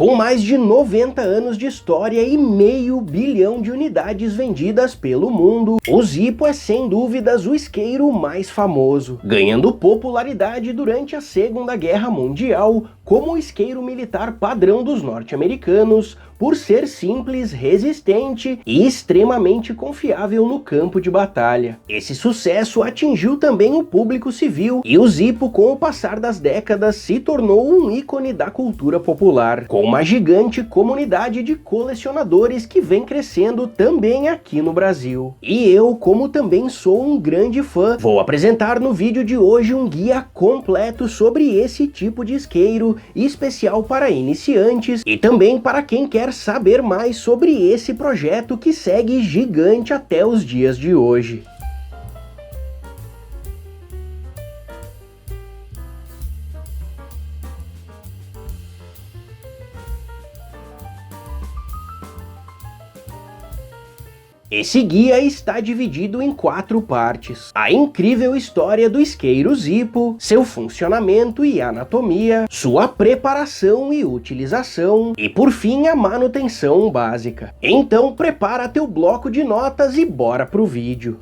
Com mais de 90 anos de história e meio bilhão de unidades vendidas pelo mundo, o Zippo é sem dúvidas o isqueiro mais famoso, ganhando popularidade durante a Segunda Guerra Mundial como o isqueiro militar padrão dos norte-americanos, por ser simples, resistente e extremamente confiável no campo de batalha. Esse sucesso atingiu também o público civil e o Zippo, com o passar das décadas, se tornou um ícone da cultura popular, com uma gigante comunidade de colecionadores que vem crescendo também aqui no Brasil. E eu, como também sou um grande fã, vou apresentar no vídeo de hoje um guia completo sobre esse tipo de isqueiro, especial para iniciantes e também para quem quer saber mais sobre esse projeto que segue gigante até os dias de hoje. Esse guia está dividido em 4 partes: a incrível história do isqueiro Zippo, seu funcionamento e anatomia, sua preparação e utilização, e por fim a manutenção básica. Então prepara teu bloco de notas e bora pro vídeo.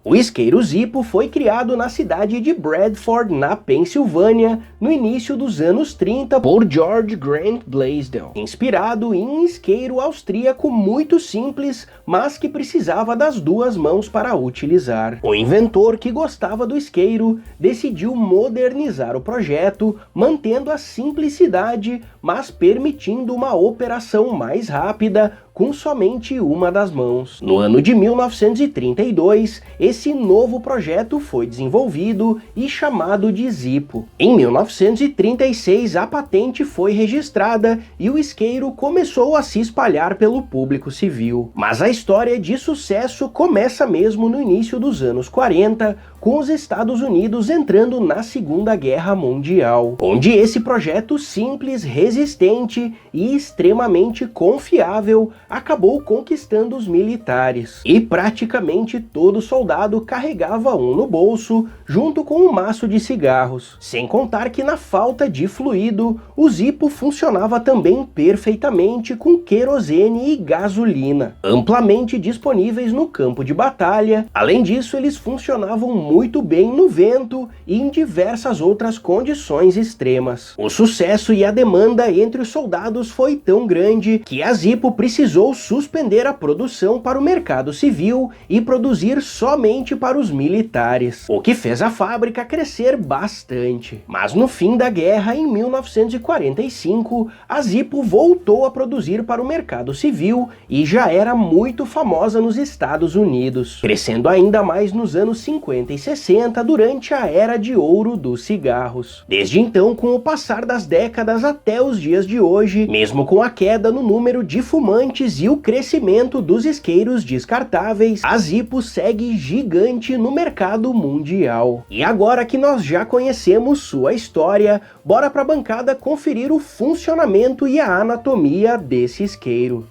O isqueiro Zippo foi criado na cidade de Bradford, na Pensilvânia, no início dos anos 30 por George Grant Blaisdell, inspirado em um isqueiro austríaco muito simples, mas que precisava das 2 mãos para utilizar. O inventor, que gostava do isqueiro, decidiu modernizar o projeto, mantendo a simplicidade, mas permitindo uma operação mais rápida, com somente uma das mãos. No ano de 1932, esse novo projeto foi desenvolvido e chamado de Zippo. Em 1936, a patente foi registrada e o isqueiro começou a se espalhar pelo público civil. Mas a história de sucesso começa mesmo no início dos anos 40, com os Estados Unidos entrando na Segunda Guerra Mundial, onde esse projeto simples, resistente e extremamente confiável acabou conquistando os militares. E praticamente todo soldado carregava um no bolso, junto com um maço de cigarros. Sem contar que, na falta de fluido, o Zippo funcionava também perfeitamente com querosene e gasolina, amplamente disponíveis no campo de batalha. Além disso, eles funcionavam muito bem no vento e em diversas outras condições extremas. O sucesso e a demanda entre os soldados foi tão grande que a Zippo precisou suspender a produção para o mercado civil e produzir somente para os militares, o que fez a fábrica crescer bastante. Mas no fim da guerra, em 1945, a Zippo voltou a produzir para o mercado civil e já era muito famosa nos Estados Unidos, crescendo ainda mais nos anos 50 e 60, durante a era de ouro dos cigarros. Desde então, com o passar das décadas até os dias de hoje, mesmo com a queda no número de fumantes e o crescimento dos isqueiros descartáveis, a Zippo segue gigante no mercado mundial. E agora que nós já conhecemos sua história, bora pra bancada conferir o funcionamento e a anatomia desse isqueiro.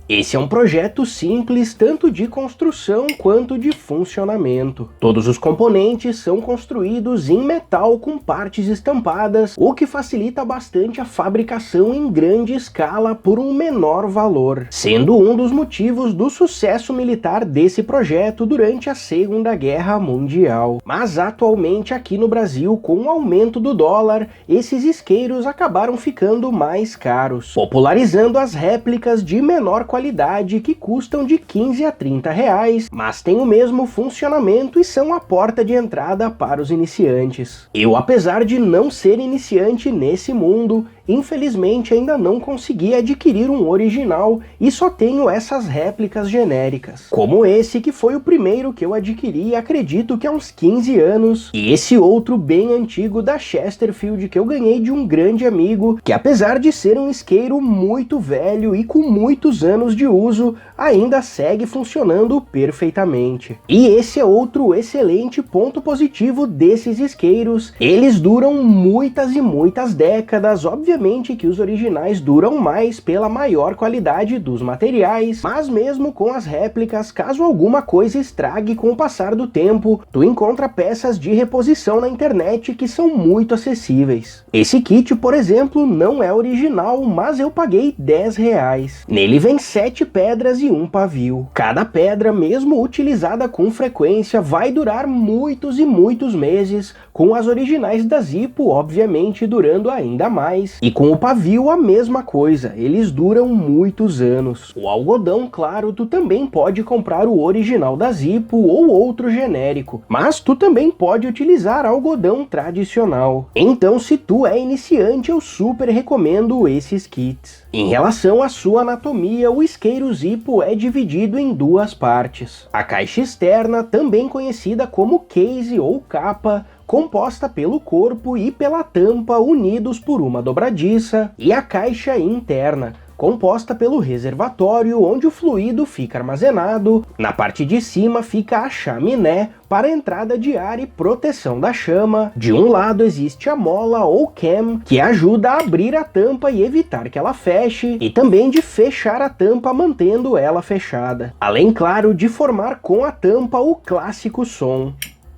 Esse é um projeto simples tanto de construção quanto de funcionamento. Todos os componentes são construídos em metal com partes estampadas, o que facilita bastante a fabricação em grande escala por um menor valor, sendo um dos motivos do sucesso militar desse projeto durante a Segunda Guerra Mundial. Mas atualmente aqui no Brasil, com o aumento do dólar, esses isqueiros acabaram ficando mais caros, popularizando as réplicas de menor qualidade que custam de 15 a 30 reais, mas têm o mesmo funcionamento e são a porta de entrada para os iniciantes. Eu, apesar de não ser iniciante nesse mundo, infelizmente ainda não consegui adquirir um original e só tenho essas réplicas genéricas, como esse que foi o primeiro que eu adquiri, acredito que há uns 15 anos, e esse outro bem antigo da Chesterfield que eu ganhei de um grande amigo, que apesar de ser um isqueiro muito velho e com muitos anos de uso, ainda segue funcionando perfeitamente. E esse é outro excelente ponto positivo desses isqueiros: eles duram muitas e muitas décadas, obviamente Obviamente que os originais duram mais pela maior qualidade dos materiais, mas mesmo com as réplicas, caso alguma coisa estrague com o passar do tempo, tu encontra peças de reposição na internet que são muito acessíveis. Esse kit, por exemplo, não é original, mas eu paguei R$10. Nele vem 7 pedras e um pavio. Cada pedra, mesmo utilizada com frequência, vai durar muitos e muitos meses, com as originais da Zippo obviamente durando ainda mais. E com o pavio a mesma coisa, eles duram muitos anos. O algodão, claro, tu também pode comprar o original da Zippo ou outro genérico, mas tu também pode utilizar algodão tradicional. Então, se tu é iniciante, eu super recomendo esses kits. Em relação à sua anatomia, o isqueiro Zippo é dividido em duas partes. A caixa externa, também conhecida como case ou capa, composta pelo corpo e pela tampa unidos por uma dobradiça, e a caixa interna, composta pelo reservatório onde o fluido fica armazenado. Na parte de cima fica a chaminé para entrada de ar e proteção da chama. De um lado existe a mola ou cam, que ajuda a abrir a tampa e evitar que ela feche, e também de fechar a tampa mantendo ela fechada. Além, claro, de formar com a tampa o clássico som.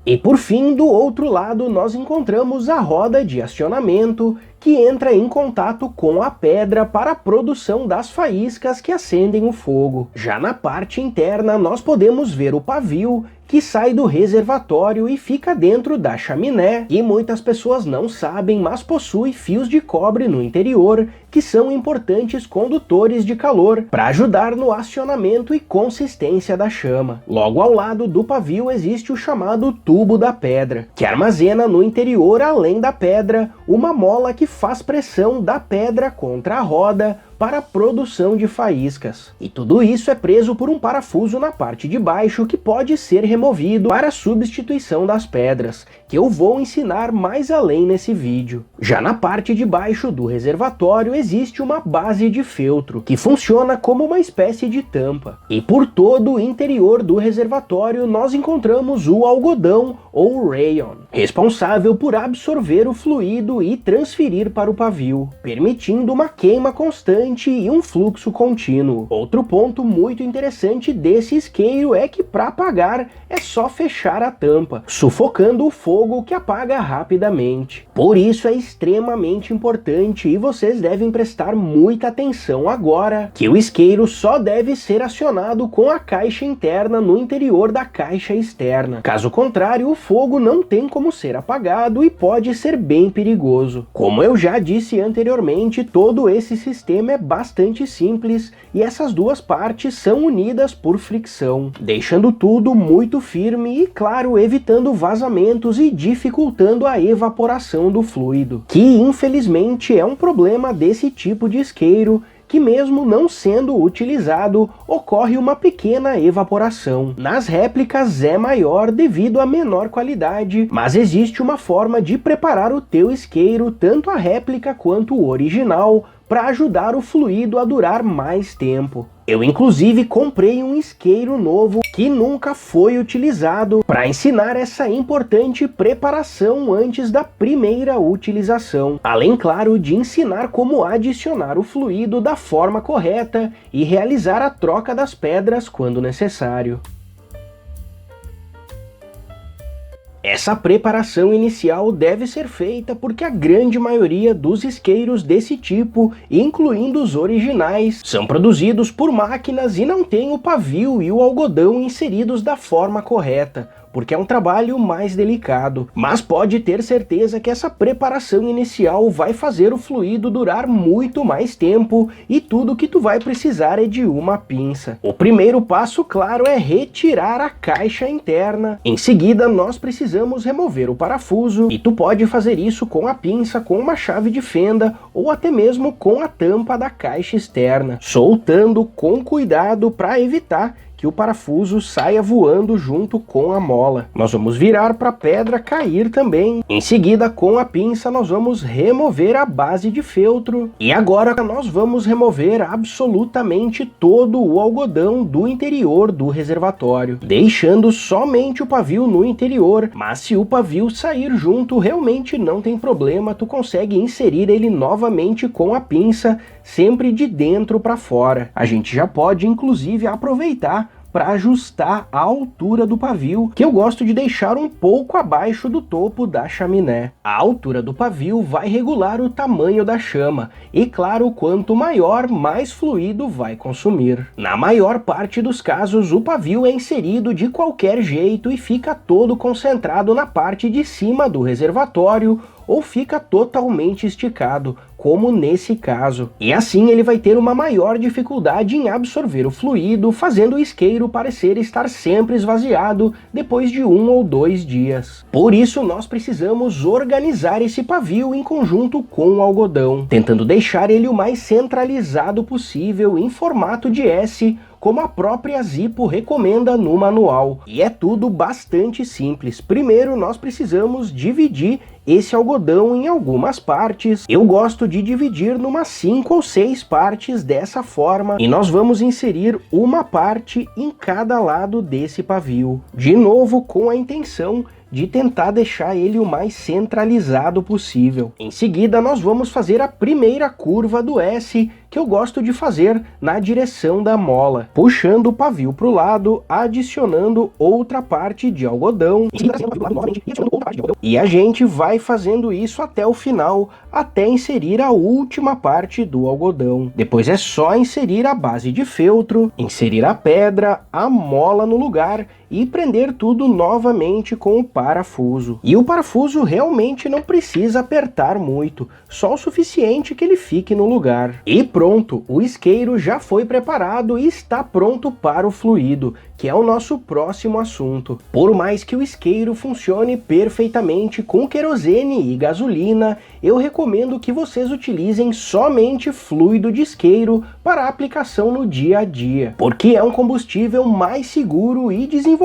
E por fim, do outro lado, nós encontramos a roda de acionamento, que entra em contato com a pedra para a produção das faíscas que acendem o fogo. Já na parte interna, nós podemos ver o pavio, que sai do reservatório e fica dentro da chaminé, e muitas pessoas não sabem, mas possui fios de cobre no interior, que são importantes condutores de calor, para ajudar no acionamento e consistência da chama. Logo ao lado do pavio existe o chamado tubo da pedra, que armazena no interior, além da pedra, uma mola que faz pressão da pedra contra a roda, para a produção de faíscas. E tudo isso é preso por um parafuso na parte de baixo que pode ser removido para a substituição das pedras, que eu vou ensinar mais além nesse vídeo. Já na parte de baixo do reservatório existe uma base de feltro, que funciona como uma espécie de tampa. E por todo o interior do reservatório nós encontramos o algodão ou rayon, responsável por absorver o fluido e transferir para o pavio, permitindo uma queima constante e um fluxo contínuo. Outro ponto muito interessante desse isqueiro é que para apagar é só fechar a tampa, sufocando o fogo que apaga rapidamente. Por isso é extremamente importante e vocês devem prestar muita atenção agora, que o isqueiro só deve ser acionado com a caixa interna no interior da caixa externa. Caso contrário, o fogo não tem como ser apagado e pode ser bem perigoso. Como eu já disse anteriormente, todo esse sistema é bastante simples e essas duas partes são unidas por fricção, deixando tudo muito firme e, claro, evitando vazamentos e dificultando a evaporação do fluido, que infelizmente é um problema desse tipo de isqueiro, que mesmo não sendo utilizado, ocorre uma pequena evaporação. Nas réplicas é maior devido à menor qualidade, mas existe uma forma de preparar o teu isqueiro, tanto a réplica quanto o original, para ajudar o fluido a durar mais tempo. Eu inclusive comprei um isqueiro novo que nunca foi utilizado para ensinar essa importante preparação antes da primeira utilização. Além, claro, de ensinar como adicionar o fluido da forma correta e realizar a troca das pedras quando necessário. Essa preparação inicial deve ser feita porque a grande maioria dos isqueiros desse tipo, incluindo os originais, são produzidos por máquinas e não têm o pavio e o algodão inseridos da forma correta, porque é um trabalho mais delicado. Mas pode ter certeza que essa preparação inicial vai fazer o fluido durar muito mais tempo e tudo que tu vai precisar é de uma pinça. O primeiro passo, claro, é retirar a caixa interna. Em seguida, nós precisamos remover o parafuso e tu pode fazer isso com a pinça, com uma chave de fenda ou até mesmo com a tampa da caixa externa, soltando com cuidado para evitar que o parafuso saia voando junto com a mola. Nós vamos virar para a pedra cair também. Em seguida, com a pinça, nós vamos remover a base de feltro. E agora nós vamos remover absolutamente todo o algodão do interior do reservatório, deixando somente o pavio no interior. Mas se o pavio sair junto, realmente não tem problema, tu consegue inserir ele novamente com a pinça, sempre de dentro para fora. A gente já pode inclusive aproveitar para ajustar a altura do pavio, que eu gosto de deixar um pouco abaixo do topo da chaminé. A altura do pavio vai regular o tamanho da chama, e claro, quanto maior, mais fluido vai consumir. Na maior parte dos casos, o pavio é inserido de qualquer jeito e fica todo concentrado na parte de cima do reservatório, ou fica totalmente esticado, como nesse caso. E assim ele vai ter uma maior dificuldade em absorver o fluido, fazendo o isqueiro parecer estar sempre esvaziado depois de 1 ou 2 dias. Por isso nós precisamos organizar esse pavio em conjunto com o algodão, tentando deixar ele o mais centralizado possível em formato de S, como a própria Zippo recomenda no manual. E é tudo bastante simples. Primeiro nós precisamos dividir esse algodão em algumas partes. Eu gosto de dividir numas 5 ou 6 partes dessa forma, e nós vamos inserir uma parte em cada lado desse pavio, de novo com a intenção de tentar deixar ele o mais centralizado possível. Em seguida nós vamos fazer a primeira curva do S, que eu gosto de fazer na direção da mola, puxando o pavio para o lado, adicionando outra parte de algodão, e a gente vai fazendo isso até o final, até inserir a última parte do algodão. Depois é só inserir a base de feltro, inserir a pedra, a mola no lugar e prender tudo novamente com o parafuso. E o parafuso realmente não precisa apertar muito, só o suficiente que ele fique no lugar. E pronto, o isqueiro já foi preparado e está pronto para o fluido, que é o nosso próximo assunto. Por mais que o isqueiro funcione perfeitamente com querosene e gasolina, eu recomendo que vocês utilizem somente fluido de isqueiro para aplicação no dia a dia, porque é um combustível mais seguro e desenvolvido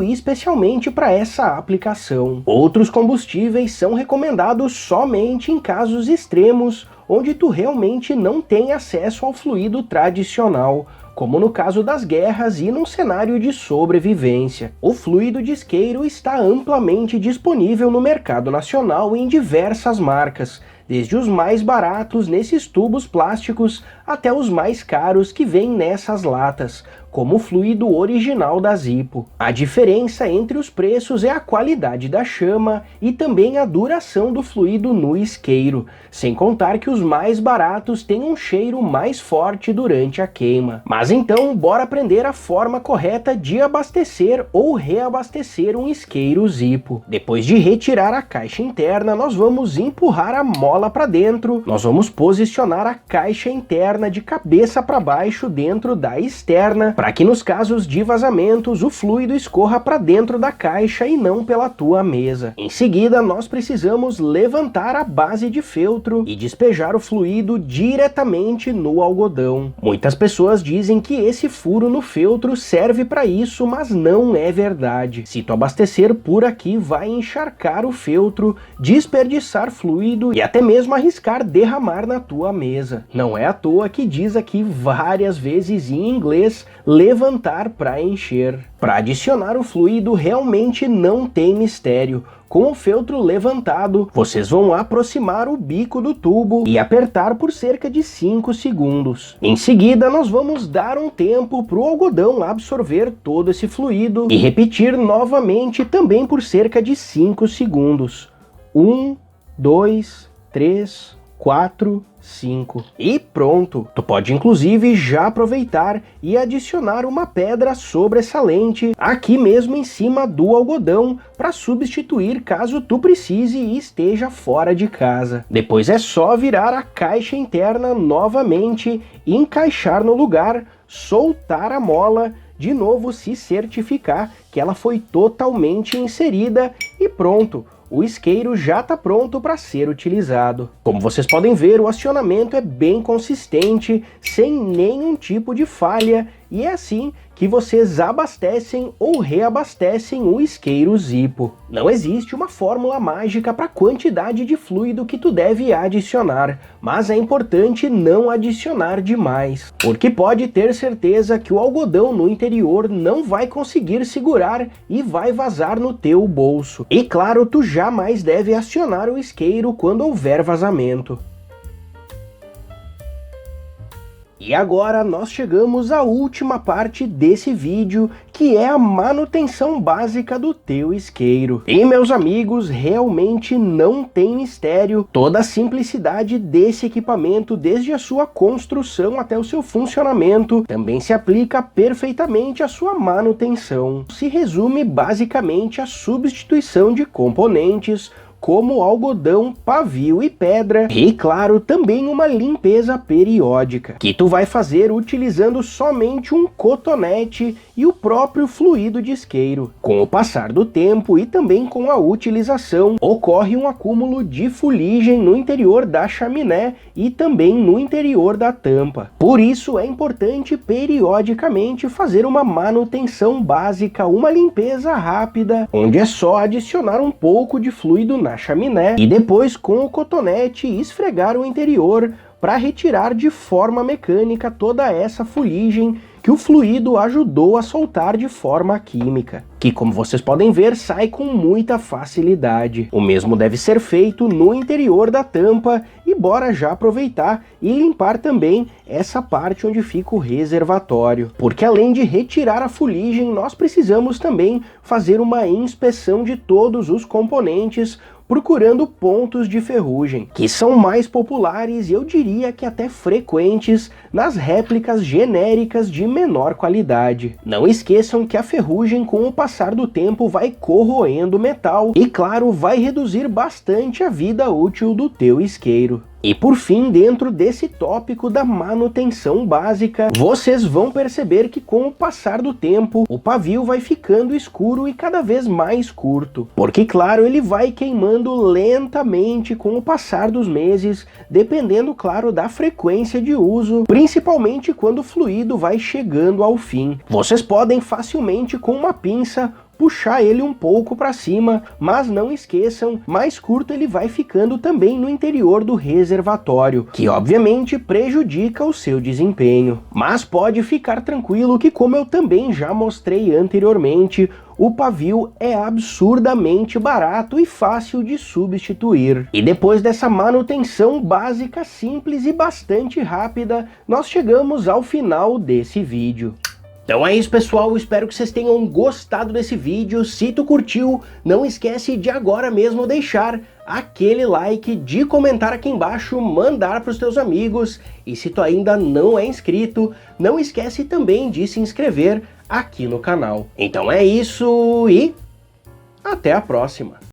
especialmente para essa aplicação. Outros combustíveis são recomendados somente em casos extremos, onde tu realmente não tem acesso ao fluido tradicional, como no caso das guerras e num cenário de sobrevivência. O fluido de isqueiro está amplamente disponível no mercado nacional em diversas marcas, desde os mais baratos nesses tubos plásticos até os mais caros que vêm nessas latas, como o fluido original da Zippo. A diferença entre os preços é a qualidade da chama e também a duração do fluido no isqueiro, sem contar que os mais baratos têm um cheiro mais forte durante a queima. Mas então, bora aprender a forma correta de abastecer ou reabastecer um isqueiro Zippo. Depois de retirar a caixa interna, nós vamos empurrar a mola para dentro, nós vamos posicionar a caixa interna de cabeça para baixo dentro da externa, para que nos casos de vazamentos o fluido escorra para dentro da caixa e não pela tua mesa. Em seguida nós precisamos levantar a base de feltro e despejar o fluido diretamente no algodão. Muitas pessoas dizem que esse furo no feltro serve para isso, mas não é verdade. Se tu abastecer por aqui, vai encharcar o feltro, desperdiçar fluido e até mesmo arriscar derramar na tua mesa. Não é à toa que diz aqui várias vezes em inglês levantar para encher. Para adicionar o fluido realmente não tem mistério. Com o feltro levantado, vocês vão aproximar o bico do tubo e apertar por cerca de 5 segundos. Em seguida, nós vamos dar um tempo para o algodão absorver todo esse fluido e repetir novamente também por cerca de 5 segundos. 1, 2, 3, 4, 5. E pronto! Tu pode inclusive já aproveitar e adicionar uma pedra sobressalente aqui mesmo em cima do algodão para substituir caso tu precise e esteja fora de casa. Depois é só virar a caixa interna novamente, encaixar no lugar, soltar a mola, de novo se certificar que ela foi totalmente inserida e pronto! O isqueiro já está pronto para ser utilizado. Como vocês podem ver, o acionamento é bem consistente, sem nenhum tipo de falha, e é assim que vocês abastecem ou reabastecem o isqueiro Zippo. Não existe uma fórmula mágica para a quantidade de fluido que tu deve adicionar, mas é importante não adicionar demais, porque pode ter certeza que o algodão no interior não vai conseguir segurar e vai vazar no teu bolso. E claro, tu jamais deve acionar o isqueiro quando houver vazamento. E agora nós chegamos à última parte desse vídeo, que é a manutenção básica do teu isqueiro. E meus amigos, realmente não tem mistério, toda a simplicidade desse equipamento, desde a sua construção até o seu funcionamento, também se aplica perfeitamente à sua manutenção. Se resume basicamente à substituição de componentes, como algodão, pavio e pedra, e claro, também uma limpeza periódica, que tu vai fazer utilizando somente um cotonete e o próprio fluido de isqueiro. Com o passar do tempo e também com a utilização, ocorre um acúmulo de fuligem no interior da chaminé e também no interior da tampa. Por isso é importante periodicamente fazer uma manutenção básica, uma limpeza rápida, onde é só adicionar um pouco de fluido na chaminé e depois com o cotonete esfregar o interior para retirar de forma mecânica toda essa fuligem que o fluido ajudou a soltar de forma química, que como vocês podem ver sai com muita facilidade. O mesmo deve ser feito no interior da tampa e bora já aproveitar e limpar também essa parte onde fica o reservatório, porque além de retirar a fuligem, nós precisamos também fazer uma inspeção de todos os componentes, procurando pontos de ferrugem, que são mais populares e eu diria que até frequentes nas réplicas genéricas de menor qualidade. Não esqueçam que a ferrugem com o passar do tempo vai corroendo o metal e claro, vai reduzir bastante a vida útil do teu isqueiro. E por fim, dentro desse tópico da manutenção básica, vocês vão perceber que com o passar do tempo, o pavio vai ficando escuro e cada vez mais curto. Porque claro, ele vai queimando lentamente com o passar dos meses, dependendo claro da frequência de uso, principalmente quando o fluido vai chegando ao fim. Vocês podem facilmente com uma pinça puxar ele um pouco para cima, mas não esqueçam, mais curto ele vai ficando também no interior do reservatório, que obviamente prejudica o seu desempenho. Mas pode ficar tranquilo que, como eu também já mostrei anteriormente, o pavio é absurdamente barato e fácil de substituir. E depois dessa manutenção básica, simples e bastante rápida, nós chegamos ao final desse vídeo. Então é isso, pessoal, espero que vocês tenham gostado desse vídeo. Se tu curtiu, não esquece de agora mesmo deixar aquele like, de comentar aqui embaixo, mandar para os teus amigos. E se tu ainda não é inscrito, não esquece também de se inscrever aqui no canal. Então é isso e até a próxima!